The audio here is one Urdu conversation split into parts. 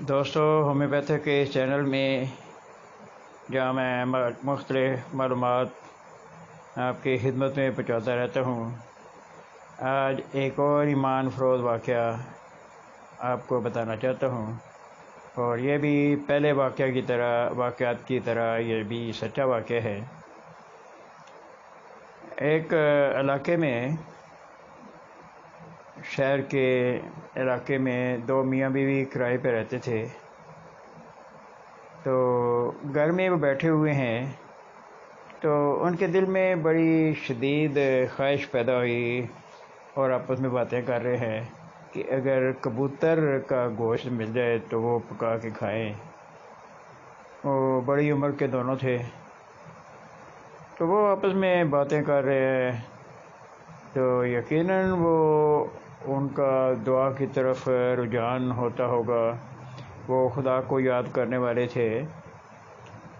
دوستو، ہومیوپیتھک کے اس چینل میں جہاں میں مختلف معلومات آپ کی خدمت میں پہنچاتا رہتا ہوں، آج ایک اور ایمان افروز واقعہ آپ کو بتانا چاہتا ہوں، اور یہ بھی پہلے واقعات کی طرح یہ بھی سچا واقعہ ہے۔ ایک علاقے میں، شہر کے علاقے میں، دو میاں بیوی کرائے پہ رہتے تھے۔ تو گھر میں وہ بیٹھے ہوئے ہیں، تو ان کے دل میں بڑی شدید خواہش پیدا ہوئی اور آپس میں باتیں کر رہے ہیں کہ اگر کبوتر کا گوشت مل جائے تو وہ پکا کے کھائیں۔ وہ بڑی عمر کے دونوں تھے، تو وہ آپس میں باتیں کر رہے ہیں، تو یقیناً وہ ان کا دعا کی طرف رجحان ہوتا ہوگا۔ وہ خدا کو یاد کرنے والے تھے،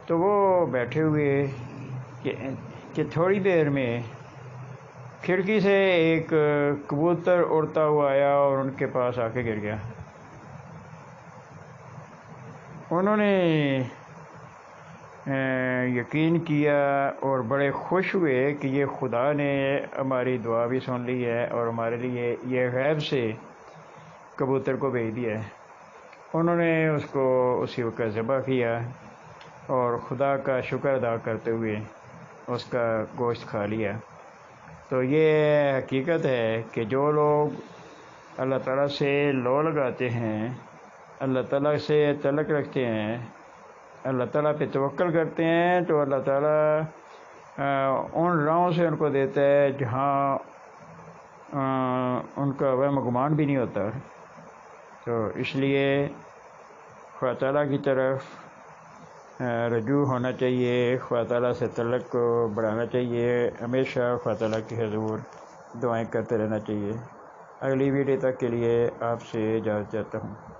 تو وہ بیٹھے ہوئے کہ تھوڑی دیر میں کھڑکی سے ایک کبوتر اڑتا ہوا آیا اور ان کے پاس آ کے گر گیا۔ انہوں نے یقین کیا اور بڑے خوش ہوئے کہ یہ خدا نے ہماری دعا بھی سن لی ہے اور ہمارے لیے یہ غیب سے کبوتر کو بھیج دیا ہے۔ انہوں نے اس کو اسی وقت ذبح کیا اور خدا کا شکر ادا کرتے ہوئے اس کا گوشت کھا لیا۔ تو یہ حقیقت ہے کہ جو لوگ اللہ تعالیٰ سے لو لگاتے ہیں، اللہ تعالیٰ سے تعلق رکھتے ہیں، اللہ تعالیٰ پہ توکل کرتے ہیں، تو اللہ تعالیٰ ان راہوں سے ان کو دیتا ہے جہاں ان کا وہم گمان بھی نہیں ہوتا۔ تو اس لیے خدا تعالیٰ کی طرف رجوع ہونا چاہیے، خدا تعالیٰ سے تعلق کو بڑھانا چاہیے، ہمیشہ خدا تعالیٰ کی حضور دعائیں کرتے رہنا چاہیے۔ اگلی ویڈیو تک کے لیے آپ سے اجازت چاہتا ہوں۔